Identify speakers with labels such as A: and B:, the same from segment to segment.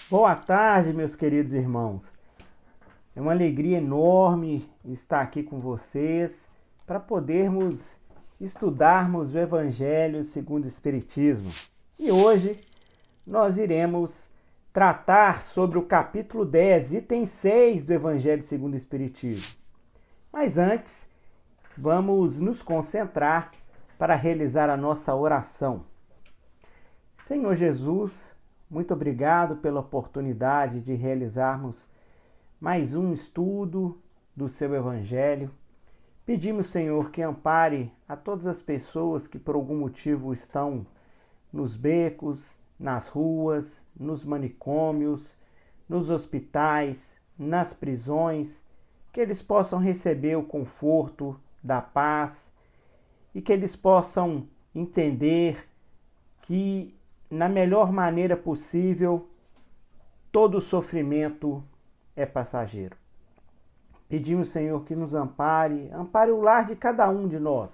A: Boa tarde, meus queridos irmãos. É uma alegria enorme estar aqui com vocês para podermos estudarmos o Evangelho segundo o Espiritismo. E hoje nós iremos tratar sobre o capítulo 10, item 6 do Evangelho segundo o Espiritismo. Mas antes, vamos nos concentrar para realizar a nossa oração. Senhor Jesus, muito obrigado pela oportunidade de realizarmos mais um estudo do seu Evangelho. Pedimos, Senhor, que ampare a todas as pessoas que por algum motivo estão nos becos, nas ruas, nos manicômios, nos hospitais, nas prisões, que eles possam receber o conforto da paz e que eles possam entender que, na melhor maneira possível, todo sofrimento é passageiro. Pedimos, Senhor, que nos ampare o lar de cada um de nós,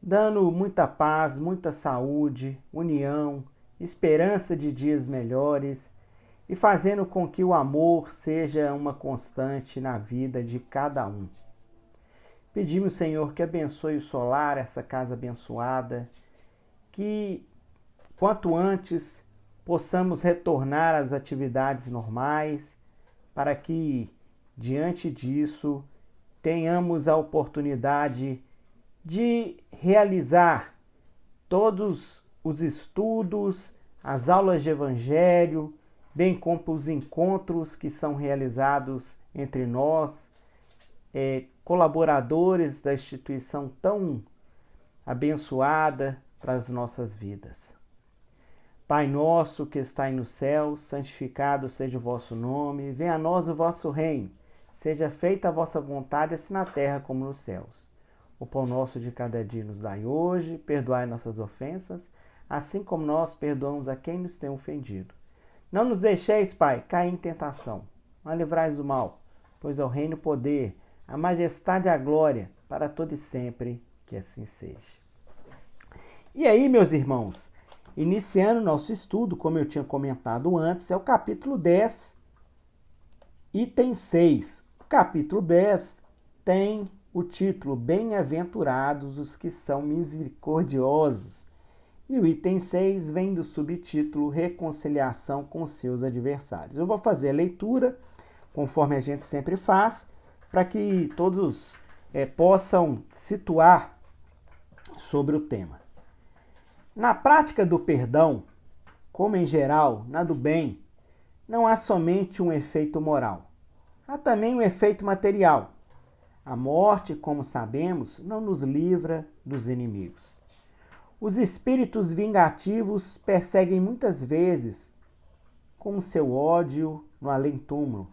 A: dando muita paz, muita saúde, união, esperança de dias melhores e fazendo com que o amor seja uma constante na vida de cada um. Pedimos, Senhor, que abençoe o solar, essa casa abençoada, que quanto antes possamos retornar às atividades normais, para que, diante disso, tenhamos a oportunidade de realizar todos os estudos, as aulas de Evangelho, bem como os encontros que são realizados entre nós, colaboradores da instituição tão abençoada para as nossas vidas. Pai nosso que estais no céu, santificado seja o vosso nome, venha a nós o vosso reino, seja feita a vossa vontade, assim na terra como nos céus. O pão nosso de cada dia nos dai hoje, perdoai nossas ofensas, assim como nós perdoamos a quem nos tem ofendido. Não nos deixeis, Pai, cair em tentação, mas livrai-nos do mal, pois é o reino, o poder, a majestade e a glória, para todo e sempre, que assim seja. E aí, meus irmãos, iniciando nosso estudo, como eu tinha comentado antes, é o capítulo 10, item 6. O capítulo 10 tem o título Bem-aventurados os que são misericordiosos. E o item 6 vem do subtítulo Reconciliação com seus adversários. Eu vou fazer a leitura, conforme a gente sempre faz, para que todos possam situar sobre o tema. Na prática do perdão, como em geral na do bem, não há somente um efeito moral. Há também um efeito material. A morte, como sabemos, não nos livra dos inimigos. Os espíritos vingativos perseguem muitas vezes com seu ódio no além-túmulo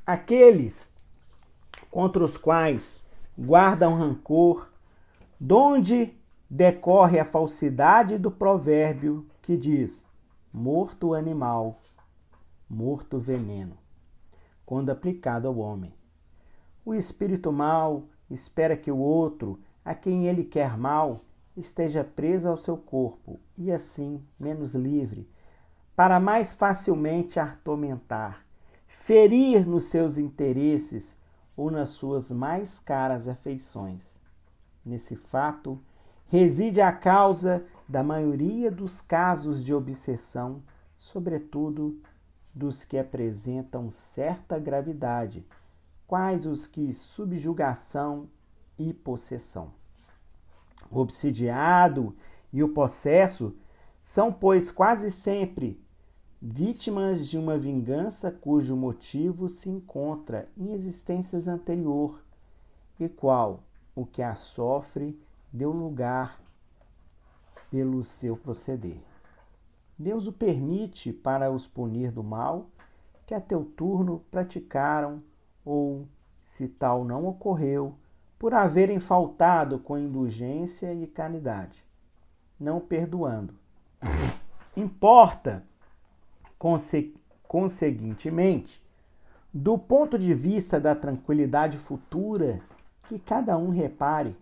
A: aqueles contra os quais guardam rancor, donde decorre a falsidade do provérbio que diz: morto o animal, morto o veneno, quando aplicado ao homem. O espírito mau espera que o outro, a quem ele quer mal, esteja preso ao seu corpo e assim menos livre, para mais facilmente atormentar, ferir nos seus interesses ou nas suas mais caras afeições. Nesse fato reside a causa da maioria dos casos de obsessão, sobretudo dos que apresentam certa gravidade, quais os que subjugação e possessão. O obsidiado e o possesso são, pois, quase sempre vítimas de uma vingança cujo motivo se encontra em existências anterior e qual o que a sofre deu lugar pelo seu proceder. Deus o permite para os punir do mal que a teu turno praticaram, ou, se tal não ocorreu, por haverem faltado com indulgência e caridade, não perdoando. Importa, conseguintemente, do ponto de vista da tranquilidade futura, que cada um repare,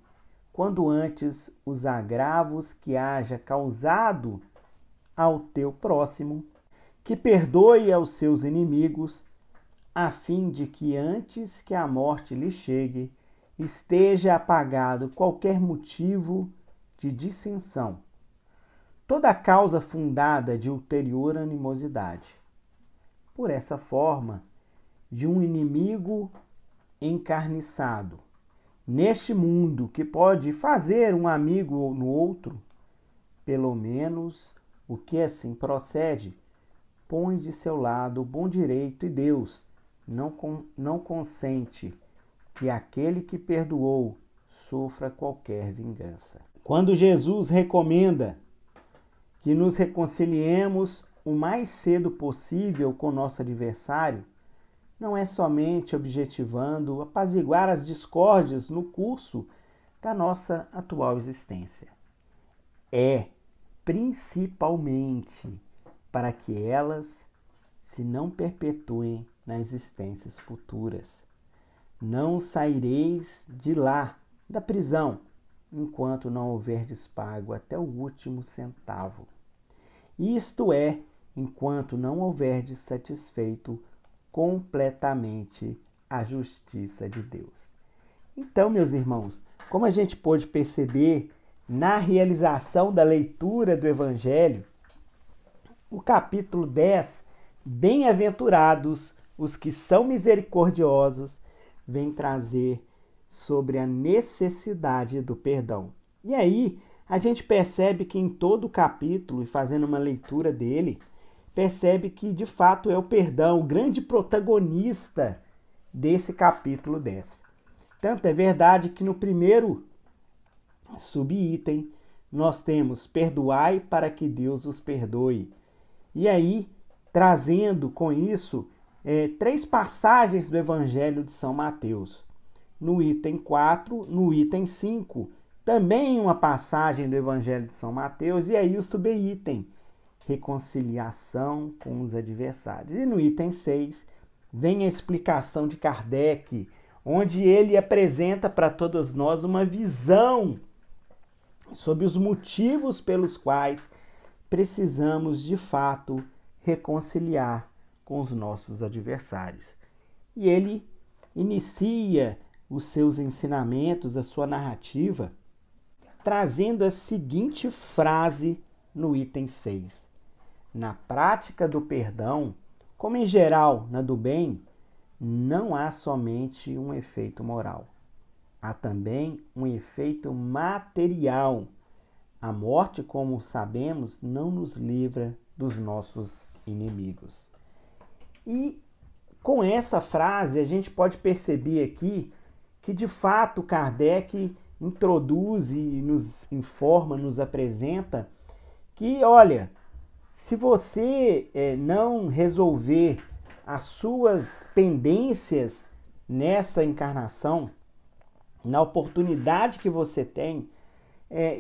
A: quando antes os agravos que haja causado ao teu próximo, que perdoe aos seus inimigos, a fim de que antes que a morte lhe chegue, esteja apagado qualquer motivo de dissensão, toda causa fundada de ulterior animosidade. Por essa forma, de um inimigo encarniçado, neste mundo que pode fazer um amigo no outro, pelo menos o que assim procede, põe de seu lado o bom direito e Deus não consente que aquele que perdoou sofra qualquer vingança. Quando Jesus recomenda que nos reconciliemos o mais cedo possível com nosso adversário, não é somente objetivando apaziguar as discórdias no curso da nossa atual existência. É, principalmente, para que elas se não perpetuem nas existências futuras. Não saireis de lá, da prisão, enquanto não houverdes pago até o último centavo. Isto é, enquanto não houverdes satisfeito completamente a justiça de Deus. Então, meus irmãos, como a gente pôde perceber na realização da leitura do Evangelho, o capítulo 10, bem-aventurados os que são misericordiosos, vem trazer sobre a necessidade do perdão. E aí, a gente percebe que em todo o capítulo, e fazendo uma leitura dele, percebe que de fato é o perdão o grande protagonista desse capítulo 10. Tanto é verdade que no primeiro subitem nós temos perdoai para que Deus os perdoe. E aí, trazendo com isso 3 passagens do Evangelho de São Mateus. No item 4, no item 5, também uma passagem do Evangelho de São Mateus, e aí o subitem, reconciliação com os adversários. E no item 6, vem a explicação de Kardec, onde ele apresenta para todos nós uma visão sobre os motivos pelos quais precisamos, de fato, reconciliar com os nossos adversários. E ele inicia os seus ensinamentos, a sua narrativa, trazendo a seguinte frase no item 6. Na prática do perdão, como em geral na do bem, não há somente um efeito moral. Há também um efeito material. A morte, como sabemos, não nos livra dos nossos inimigos. E com essa frase a gente pode perceber aqui que de fato Kardec introduz e nos informa, nos apresenta que, olha, se você não resolver as suas pendências nessa encarnação, na oportunidade que você tem,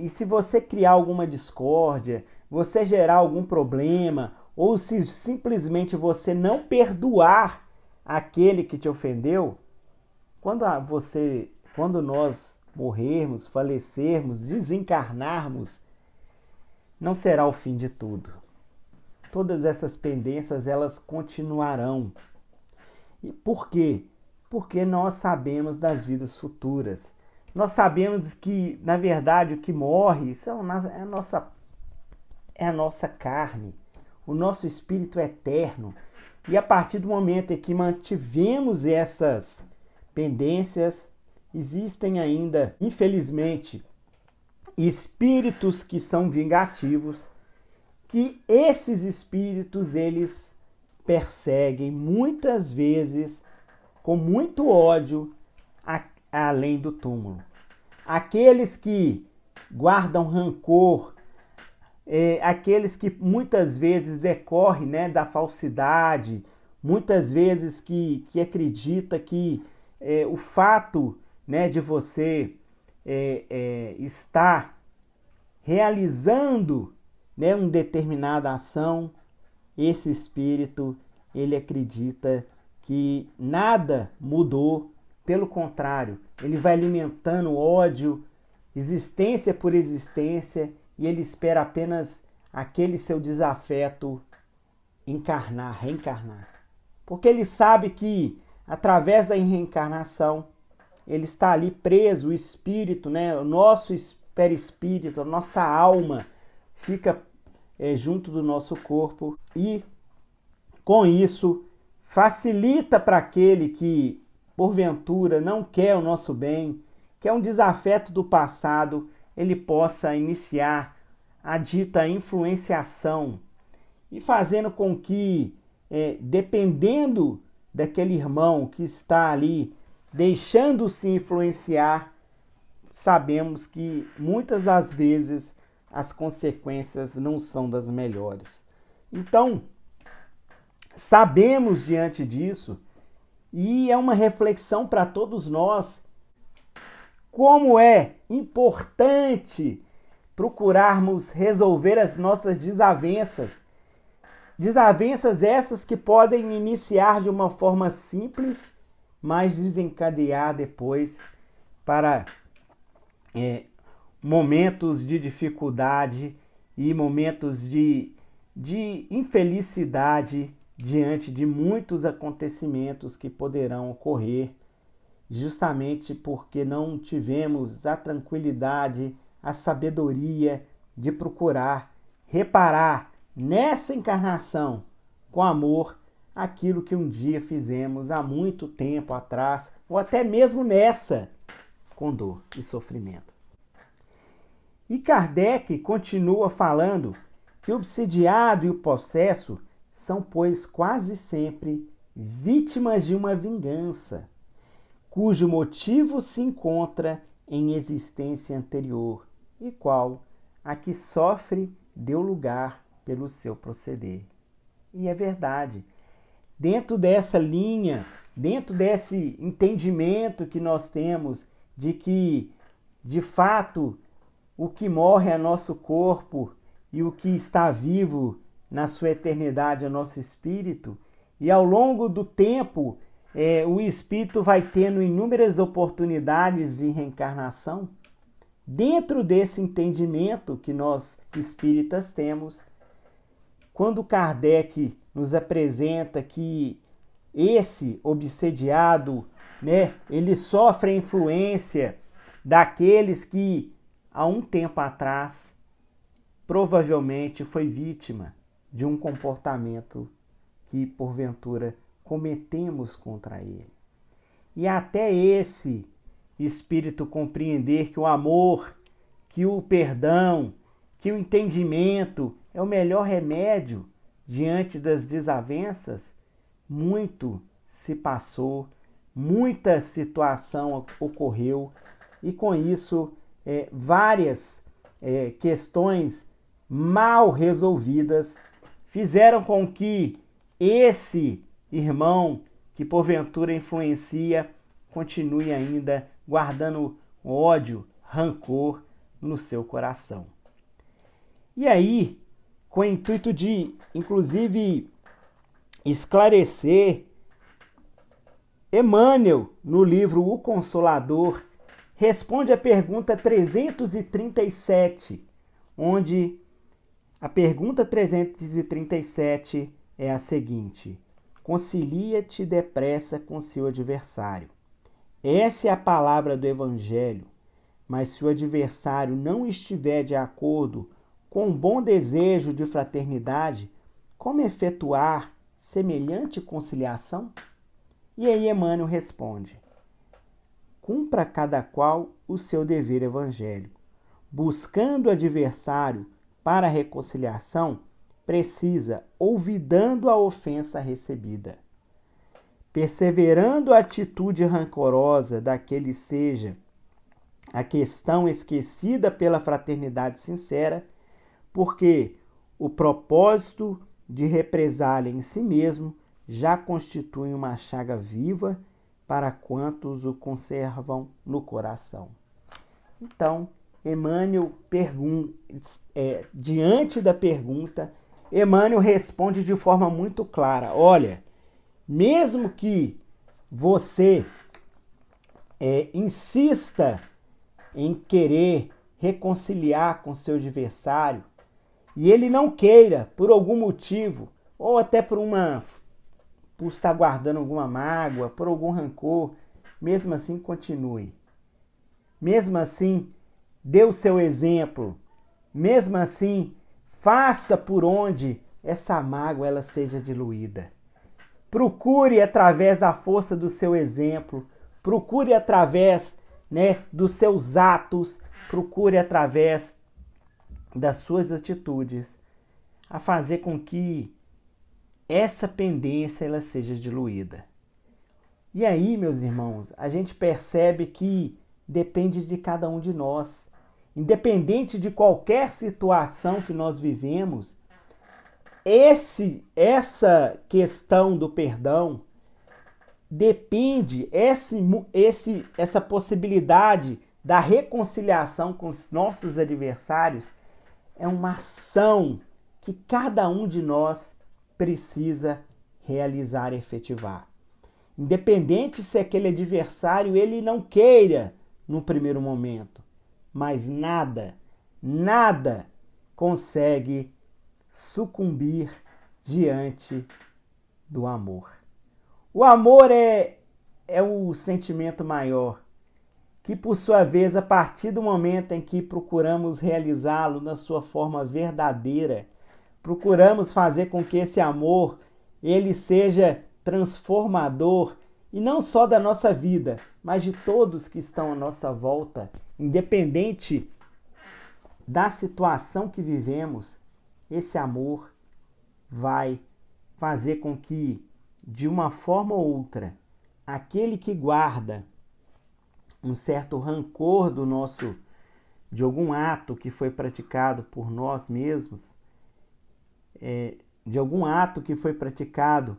A: e se você criar alguma discórdia, você gerar algum problema, ou se simplesmente você não perdoar aquele que te ofendeu, quando nós morrermos, falecermos, desencarnarmos, não será o fim de tudo. Todas essas pendências, elas continuarão. E por quê? Porque nós sabemos das vidas futuras. Nós sabemos que, na verdade, o que morre é a nossa carne. O nosso espírito é eterno. E a partir do momento em que mantivemos essas pendências, existem ainda, infelizmente, espíritos que são vingativos, que esses espíritos, eles perseguem muitas vezes com muito ódio além do túmulo. Aqueles que guardam rancor, aqueles que muitas vezes decorrem da falsidade, muitas vezes que acredita que o fato de você estar realizando uma determinada ação, esse espírito, ele acredita que nada mudou, pelo contrário, ele vai alimentando ódio, existência por existência, e ele espera apenas aquele seu desafeto encarnar, reencarnar. Porque ele sabe que através da reencarnação ele está ali preso, o espírito, né? O nosso perispírito, a nossa alma fica junto do nosso corpo e com isso facilita para aquele que porventura não quer o nosso bem, que é um desafeto do passado, ele possa iniciar a dita influenciação e fazendo com que, dependendo daquele irmão que está ali deixando-se influenciar, sabemos que muitas das vezes as consequências não são das melhores. Então, sabemos diante disso, e é uma reflexão para todos nós, como é importante procurarmos resolver as nossas desavenças. Desavenças essas que podem iniciar de uma forma simples, mas desencadear depois para momentos de dificuldade e momentos de infelicidade diante de muitos acontecimentos que poderão ocorrer, justamente porque não tivemos a tranquilidade, a sabedoria de procurar reparar nessa encarnação com amor aquilo que um dia fizemos há muito tempo atrás, ou até mesmo nessa, com dor e sofrimento. E Kardec continua falando que o obsidiado e o possesso são, pois, quase sempre vítimas de uma vingança, cujo motivo se encontra em existência anterior, e qual a que sofre deu lugar pelo seu proceder. E é verdade. Dentro dessa linha, dentro desse entendimento que nós temos de que, de fato, o que morre é nosso corpo e o que está vivo na sua eternidade é nosso espírito, e ao longo do tempo o espírito vai tendo inúmeras oportunidades de reencarnação. Dentro desse entendimento que nós espíritas temos, quando Kardec nos apresenta que esse obsediado, ele sofre a influência daqueles que há um tempo atrás provavelmente foi vítima de um comportamento que porventura cometemos contra ele. E até esse espírito compreender que o amor, que o perdão, que o entendimento é o melhor remédio diante das desavenças, muito se passou, muita situação ocorreu, e com isso várias questões mal resolvidas fizeram com que esse irmão que porventura influencia continue ainda guardando ódio, rancor no seu coração. E aí, com o intuito de, inclusive, esclarecer, Emmanuel, no livro O Consolador, responde a pergunta 337, onde a pergunta 337 é a seguinte: concilia-te depressa com seu adversário. Essa é a palavra do Evangelho, mas se o adversário não estiver de acordo com um bom desejo de fraternidade, como efetuar semelhante conciliação? E aí Emmanuel responde: cumpra cada qual o seu dever evangélico. Buscando o adversário para a reconciliação, precisa, olvidando a ofensa recebida. Perseverando a atitude rancorosa daquele seja a questão esquecida pela fraternidade sincera, porque o propósito de represália em si mesmo já constitui uma chaga viva para quantos o conservam no coração. Então, Emmanuel diante da pergunta, Emmanuel responde de forma muito clara: olha, mesmo que você insista em querer reconciliar com seu adversário, e ele não queira, por algum motivo, ou até por estar guardando alguma mágoa, por algum rancor, mesmo assim continue. Mesmo assim, dê o seu exemplo. Mesmo assim, faça por onde essa mágoa ela seja diluída. Procure através da força do seu exemplo, procure através, dos seus atos, procure através das suas atitudes, a fazer com que essa pendência ela seja diluída. E aí, meus irmãos, a gente percebe que depende de cada um de nós. Independente de qualquer situação que nós vivemos, essa questão do perdão depende, essa possibilidade da reconciliação com os nossos adversários é uma ação que cada um de nós precisa realizar e efetivar. Independente se aquele adversário ele não queira no primeiro momento, mas nada consegue sucumbir diante do amor. O amor é o sentimento maior, que por sua vez, a partir do momento em que procuramos realizá-lo na sua forma verdadeira, procuramos fazer com que esse amor ele seja transformador, e não só da nossa vida, mas de todos que estão à nossa volta, independente da situação que vivemos, esse amor vai fazer com que, de uma forma ou outra, aquele que guarda um certo rancor de algum ato que foi praticado por nós mesmos, de algum ato que foi praticado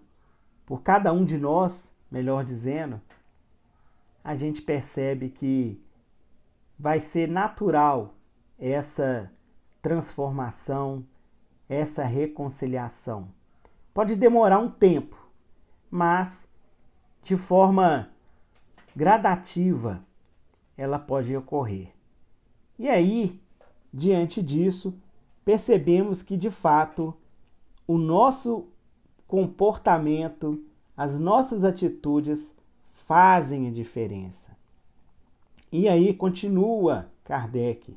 A: por cada um de nós, melhor dizendo, a gente percebe que vai ser natural essa transformação, essa reconciliação. Pode demorar um tempo, mas de forma gradativa ela pode ocorrer. E aí, diante disso, percebemos que de fato o nosso comportamento, as nossas atitudes fazem a diferença. E aí continua Kardec.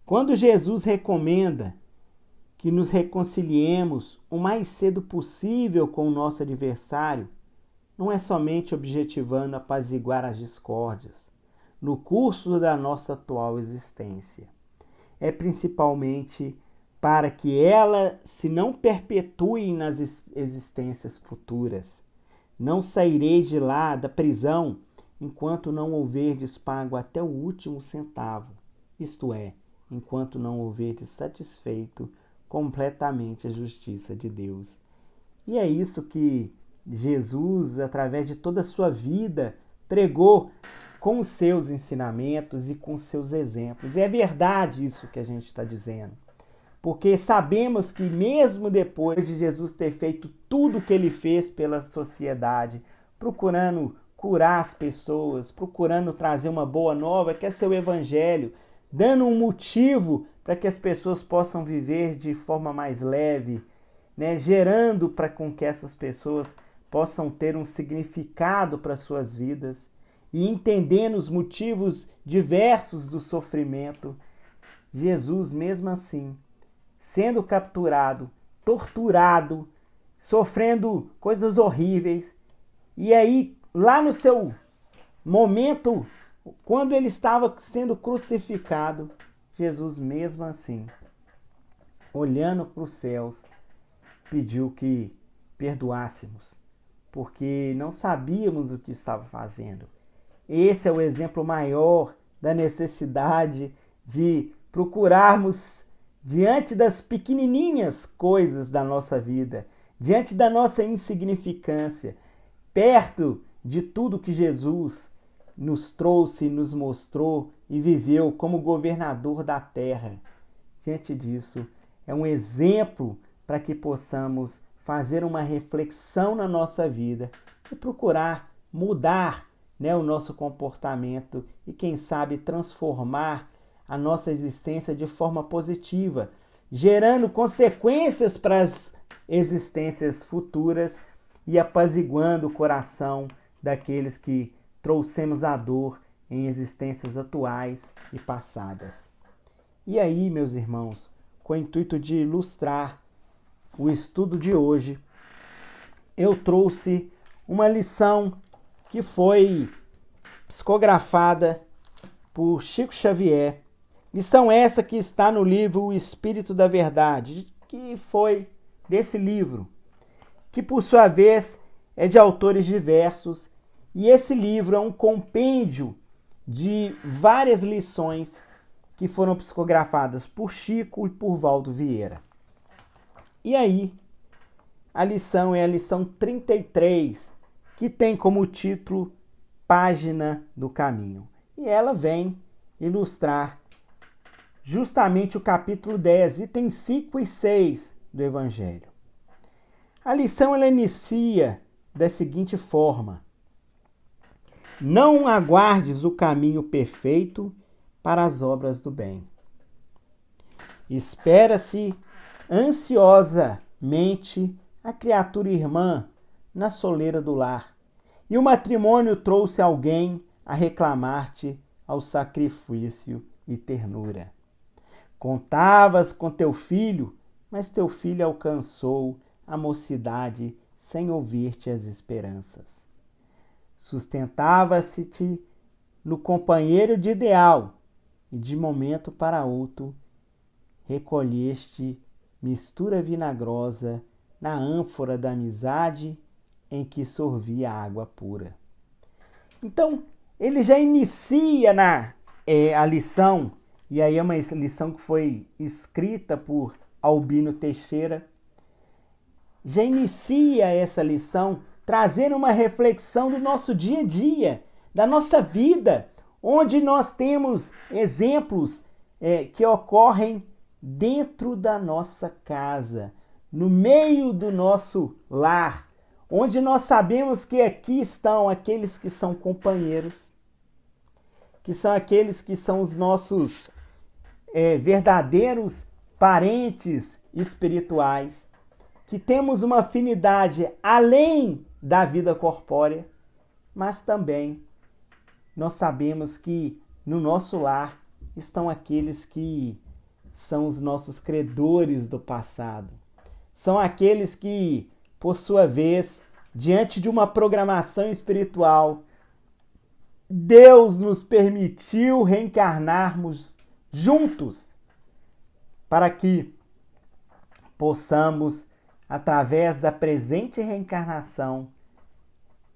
A: Quando Jesus recomenda que nos reconciliemos o mais cedo possível com o nosso adversário, não é somente objetivando apaziguar as discórdias no curso da nossa atual existência. É principalmente para que ela se não perpetue nas existências futuras. Não saireis de lá da prisão enquanto não houverdes pago até o último centavo, isto é, enquanto não houverdes satisfeito completamente a justiça de Deus. E é isso que Jesus, através de toda a sua vida, pregou com os seus ensinamentos e com os seus exemplos. E é verdade isso que a gente está dizendo. Porque sabemos que mesmo depois de Jesus ter feito tudo o que ele fez pela sociedade, procurando curar as pessoas, procurando trazer uma boa nova, que é seu evangelho, dando um motivo para que as pessoas possam viver de forma mais leve, gerando para com que essas pessoas possam ter um significado para suas vidas e entendendo os motivos diversos do sofrimento. Jesus, mesmo assim, sendo capturado, torturado, sofrendo coisas horríveis, e aí, lá no seu momento, quando ele estava sendo crucificado, Jesus, mesmo assim, olhando para os céus, pediu que perdoássemos, porque não sabíamos o que estava fazendo. Esse é o exemplo maior da necessidade de procurarmos, diante das pequenininhas coisas da nossa vida, diante da nossa insignificância, perto de tudo que Jesus nos trouxe, nos mostrou e viveu como governador da terra. Diante disso, é um exemplo para que possamos fazer uma reflexão na nossa vida e procurar mudar, o nosso comportamento e, quem sabe, transformar a nossa existência de forma positiva, gerando consequências para as existências futuras e apaziguando o coração daqueles que trouxemos a dor em existências atuais e passadas. E aí, meus irmãos, com o intuito de ilustrar o estudo de hoje, eu trouxe uma lição que foi psicografada por Chico Xavier. Lição essa que está no livro O Espírito da Verdade, que foi desse livro, que por sua vez é de autores diversos, e esse livro é um compêndio de várias lições que foram psicografadas por Chico e por Valdo Vieira. E aí, a lição é a lição 33, que tem como título Página do Caminho. E ela vem ilustrar justamente o capítulo 10, itens 5 e 6 do Evangelho. A lição ela inicia da seguinte forma: não aguardes o caminho perfeito para as obras do bem. Espera-se ansiosamente a criatura irmã na soleira do lar, e o matrimônio trouxe alguém a reclamar-te ao sacrifício e ternura. Contavas com teu filho, mas teu filho alcançou a mocidade sem ouvir-te as esperanças. Sustentava-se-te no companheiro de ideal, e de momento para outro recolheste mistura vinagrosa na ânfora da amizade em que sorvia água pura. Então, ele já inicia a lição, e aí é uma lição que foi escrita por Albino Teixeira, já inicia essa lição trazendo uma reflexão do nosso dia a dia, da nossa vida, onde nós temos exemplos que ocorrem dentro da nossa casa, no meio do nosso lar, onde nós sabemos que aqui estão aqueles que são companheiros, que são aqueles que são os nossos verdadeiros parentes espirituais, que temos uma afinidade além da vida corpórea, mas também nós sabemos que no nosso lar estão aqueles que são os nossos credores do passado. São aqueles que, por sua vez, diante de uma programação espiritual, Deus nos permitiu reencarnarmos juntos para que possamos, através da presente reencarnação,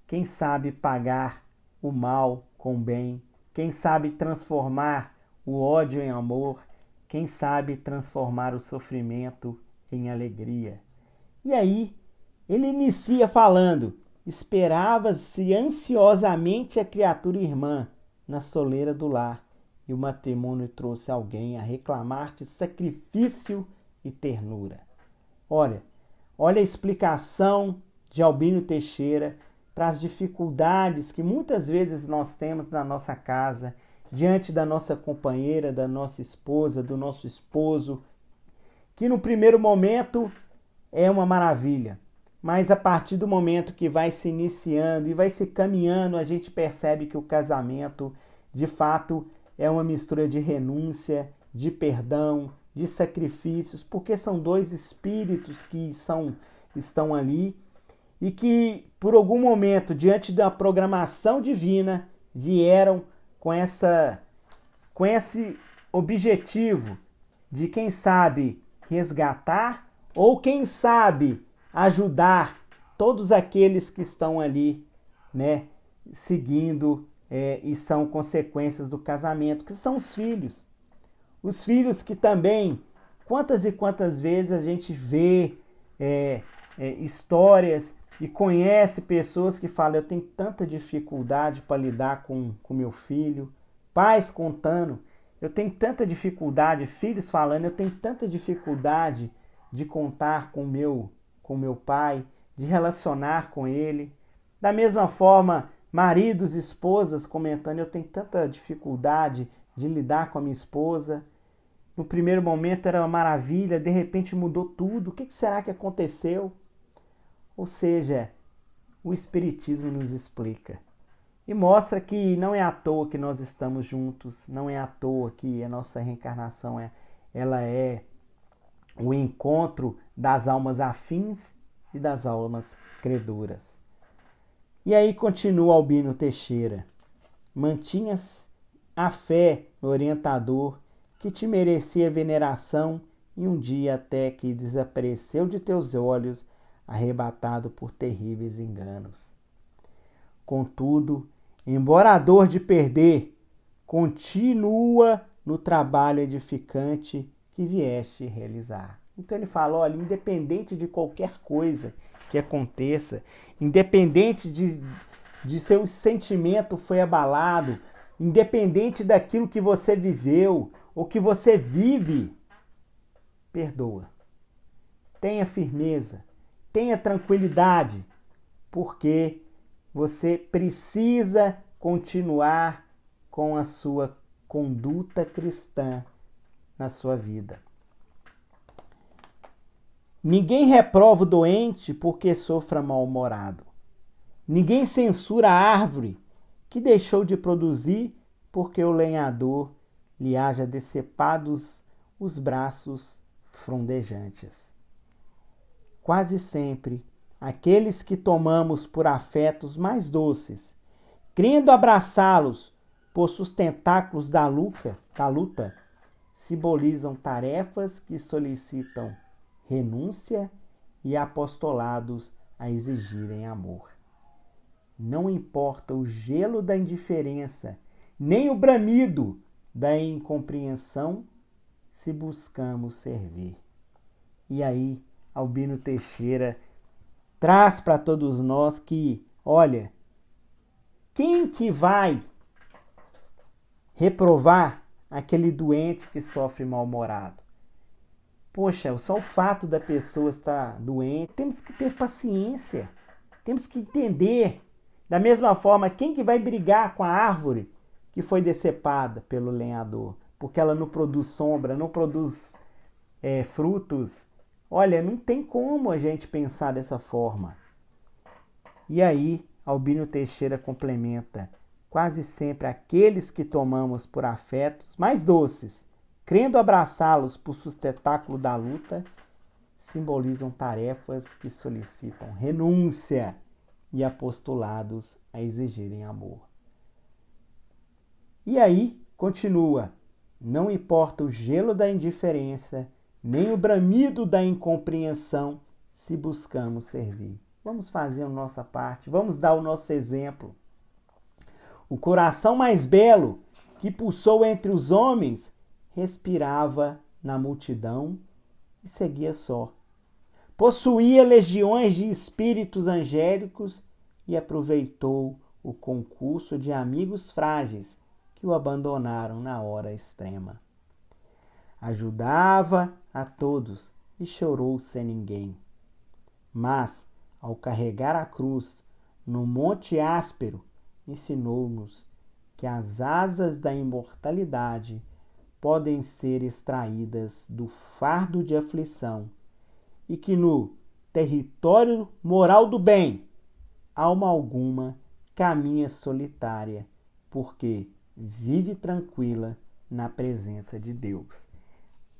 A: quem sabe pagar o mal com o bem, quem sabe transformar o ódio em amor, quem sabe transformar o sofrimento em alegria. E aí, ele inicia falando: esperava-se ansiosamente a criatura irmã na soleira do lar, e o matrimônio trouxe alguém a reclamar-te sacrifício e ternura. Olha a explicação de Albino Teixeira para as dificuldades que muitas vezes nós temos na nossa casa, diante da nossa companheira, da nossa esposa, do nosso esposo, que no primeiro momento é uma maravilha, mas a partir do momento que vai se iniciando e vai se caminhando, a gente percebe que o casamento, de fato, é uma mistura de renúncia, de perdão, de sacrifícios, porque são dois espíritos que estão ali e que, por algum momento, diante da programação divina, vieram com esse objetivo de, quem sabe, resgatar ou, quem sabe, ajudar todos aqueles que estão ali, né, seguindo e são consequências do casamento, que são os filhos. Os filhos que também, quantas e quantas vezes a gente vê histórias e conhece pessoas que falam: eu tenho tanta dificuldade para lidar com meu filho. Pais contando: eu tenho tanta dificuldade. Filhos falando: eu tenho tanta dificuldade de contar com meu pai, de relacionar com ele. Da mesma forma, maridos e esposas comentando: eu tenho tanta dificuldade de lidar com a minha esposa. no primeiro momento era uma maravilha, de repente mudou tudo. O que será que aconteceu? Ou seja, o Espiritismo nos explica e mostra que não é à toa que nós estamos juntos, não é à toa que a nossa reencarnação ela é o encontro das almas afins e das almas credoras. E aí continua Albino Teixeira. Mantinhas a fé no orientador que te merecia veneração e um dia até que desapareceu de teus olhos, arrebatado por terríveis enganos. Contudo, embora a dor de perder, continua no trabalho edificante que vieste realizar. Então ele fala, olha, independente de qualquer coisa que aconteça, independente de seu sentimento foi abalado, independente daquilo que você viveu ou que você vive, perdoa. Tenha firmeza, tenha tranquilidade, porque você precisa continuar com a sua conduta cristã na sua vida. Ninguém reprova o doente porque sofra mal-humorado. Ninguém censura a árvore que deixou de produzir porque o lenhador lhe haja decepados os braços frondejantes. Quase sempre, aqueles que tomamos por afetos mais doces, crendo abraçá-los por sustentáculos da luta, simbolizam tarefas que solicitam renúncia e apostolados a exigirem amor. Não importa o gelo da indiferença, nem o bramido da incompreensão, se buscamos servir. E aí, Albino Teixeira traz para todos nós que, olha, quem que vai reprovar aquele doente que sofre mal-humorado? Poxa, só o fato da pessoa estar doente, temos que ter paciência, temos que entender. Da mesma forma, quem que vai brigar com a árvore que foi decepada pelo lenhador? Porque ela não produz sombra, não produz frutos. Olha, não tem como a gente pensar dessa forma. E aí, Albino Teixeira complementa, quase sempre aqueles que tomamos por afetos mais doces, crendo abraçá-los por sustentáculo da luta, simbolizam tarefas que solicitam renúncia e apostolados a exigirem amor. E aí, continua, não importa o gelo da indiferença, nem o bramido da incompreensão, se buscamos servir. Vamos fazer a nossa parte, vamos dar o nosso exemplo. O coração mais belo que pulsou entre os homens respirava na multidão e seguia só. Possuía legiões de espíritos angélicos e aproveitou o concurso de amigos frágeis que o abandonaram na hora extrema. Ajudava a todos e chorou sem ninguém. Mas, ao carregar a cruz no monte áspero, ensinou-nos que as asas da imortalidade podem ser extraídas do fardo de aflição e que no território moral do bem, alma alguma caminha solitária, porque vive tranquila na presença de Deus.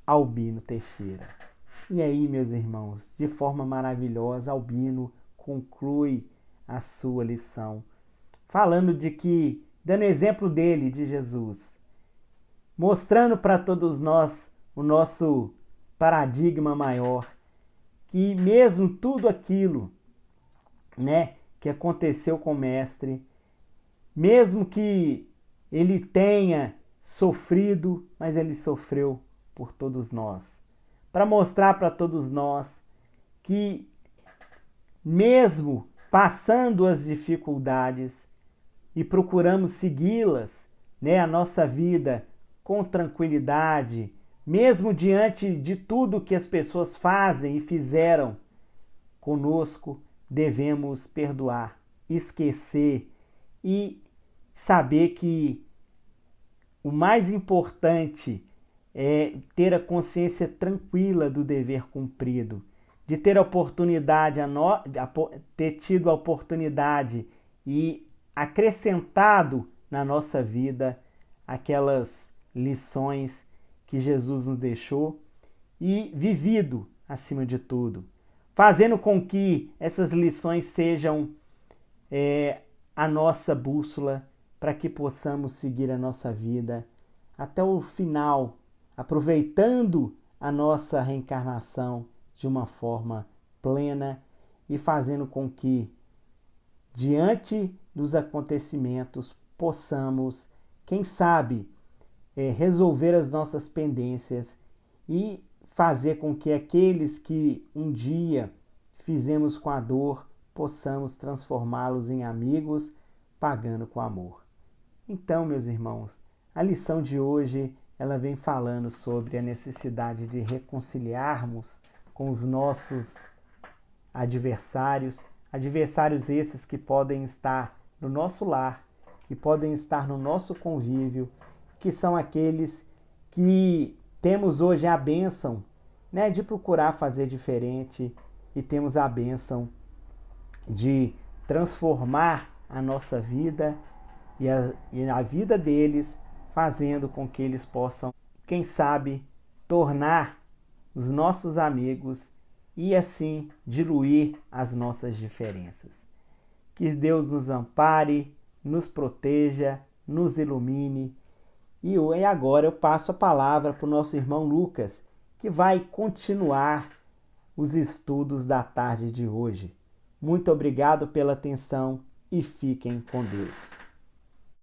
A: Albino Teixeira. E aí, meus irmãos, de forma maravilhosa, Albino conclui a sua lição, falando de que, dando exemplo dele, de Jesus, mostrando para todos nós o nosso paradigma maior, que mesmo tudo aquilo, que aconteceu com o mestre, mesmo que ele tenha sofrido, mas ele sofreu por todos nós, para mostrar para todos nós que mesmo passando as dificuldades e procuramos segui-las, a nossa vida com tranquilidade, mesmo diante de tudo que as pessoas fazem e fizeram conosco, devemos perdoar, esquecer e saber que o mais importante ter a consciência tranquila do dever cumprido, de ter a oportunidade, ter tido a oportunidade e acrescentado na nossa vida aquelas lições que Jesus nos deixou e vivido acima de tudo, fazendo com que essas lições sejam a nossa bússola para que possamos seguir a nossa vida até o final, aproveitando a nossa reencarnação de uma forma plena e fazendo com que, diante dos acontecimentos, possamos, quem sabe, resolver as nossas pendências e fazer com que aqueles que um dia fizemos com a dor, possamos transformá-los em amigos, pagando com amor. Então, meus irmãos, a lição de hoje, ela vem falando sobre a necessidade de reconciliarmos com os nossos adversários, adversários esses que podem estar no nosso lar, que podem estar no nosso convívio, que são aqueles que temos hoje a bênção, né, de procurar fazer diferente e temos a bênção de transformar a nossa vida e a vida deles, fazendo com que eles possam, quem sabe, tornar os nossos amigos e assim diluir as nossas diferenças. Que Deus nos ampare, nos proteja, nos ilumine. E agora eu passo a palavra para o nosso irmão Lucas, que vai continuar os estudos da tarde de hoje. Muito obrigado pela atenção e fiquem com Deus.